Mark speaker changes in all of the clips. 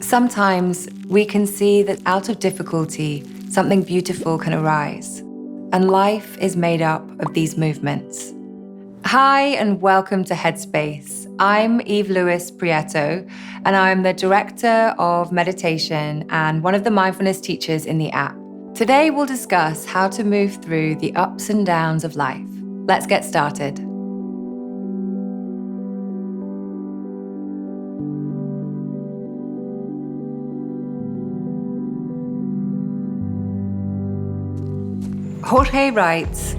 Speaker 1: Sometimes we can see that out of difficulty, something beautiful can arise, and life is made up of these movements. Hi, and welcome to Headspace. I'm Eve Lewis Prieto, and I'm the Director of Meditation and one of the mindfulness teachers in the app. Today, we'll discuss how to move through the ups and downs of life. Let's get started. Jorge writes,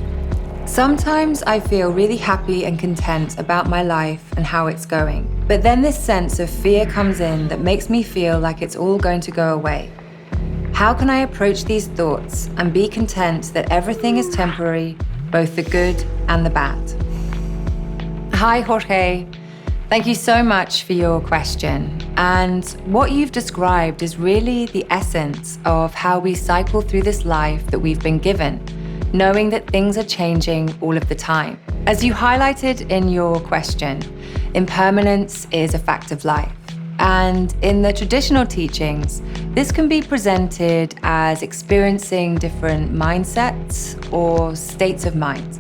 Speaker 1: "Sometimes I feel really happy and content about my life and how it's going. But then this sense of fear comes in that makes me feel like it's all going to go away. How can I approach these thoughts and be content that everything is temporary, both the good and the bad?" Hi, Jorge. Thank you so much for your question. And what you've described is really the essence of how we cycle through this life that we've been given, knowing that things are changing all of the time. As you highlighted in your question, impermanence is a fact of life. And in the traditional teachings, this can be presented as experiencing different mindsets or states of mind.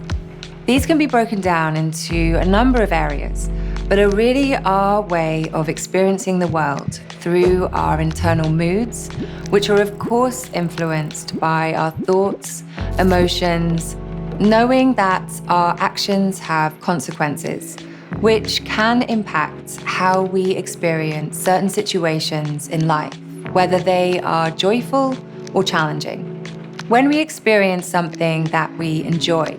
Speaker 1: These can be broken down into a number of areas, but are really our way of experiencing the world through our internal moods, which are of course influenced by our thoughts, emotions, knowing that our actions have consequences, which can impact how we experience certain situations in life, whether they are joyful or challenging. When we experience something that we enjoy,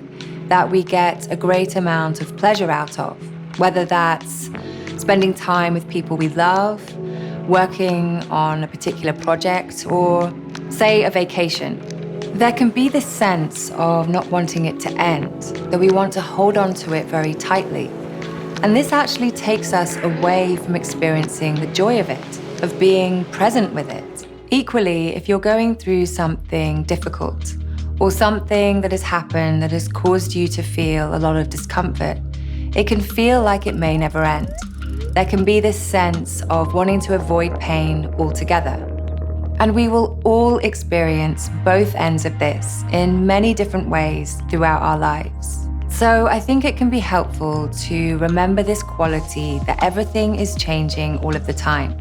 Speaker 1: that we get a great amount of pleasure out of, whether that's spending time with people we love, working on a particular project, or say a vacation, there can be this sense of not wanting it to end, that we want to hold on to it very tightly. And this actually takes us away from experiencing the joy of it, of being present with it. Equally, if you're going through something difficult, or something that has happened that has caused you to feel a lot of discomfort, it can feel like it may never end. There can be this sense of wanting to avoid pain altogether. And we will all experience both ends of this in many different ways throughout our lives. So I think it can be helpful to remember this quality that everything is changing all of the time.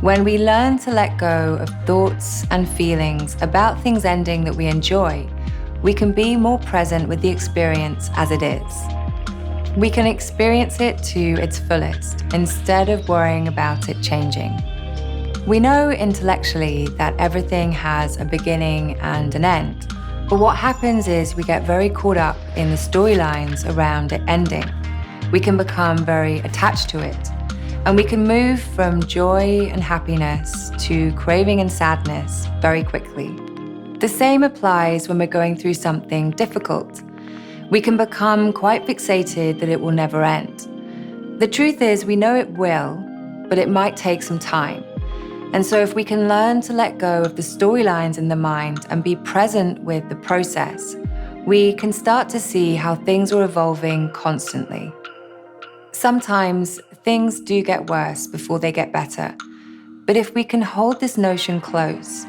Speaker 1: When we learn to let go of thoughts and feelings about things ending that we enjoy, we can be more present with the experience as it is. We can experience it to its fullest instead of worrying about it changing. We know intellectually that everything has a beginning and an end, but what happens is we get very caught up in the storylines around it ending. We can become very attached to it, and we can move from joy and happiness to craving and sadness very quickly. The same applies when we're going through something difficult. We can become quite fixated that it will never end. The truth is, we know it will, but it might take some time. And so if we can learn to let go of the storylines in the mind and be present with the process, we can start to see how things are evolving constantly. Sometimes things do get worse before they get better. But if we can hold this notion close,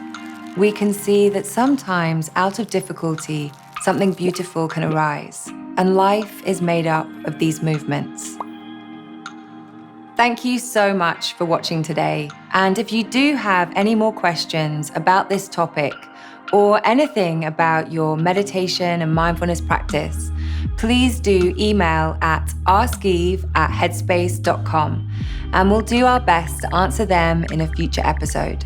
Speaker 1: we can see that sometimes out of difficulty, something beautiful can arise, and life is made up of these movements. Thank you so much for watching today. And if you do have any more questions about this topic or anything about your meditation and mindfulness practice, please do email at askeve@headspace.com, and we'll do our best to answer them in a future episode.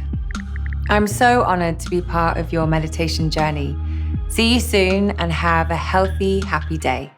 Speaker 1: I'm so honored to be part of your meditation journey. See you soon and have a healthy, happy day.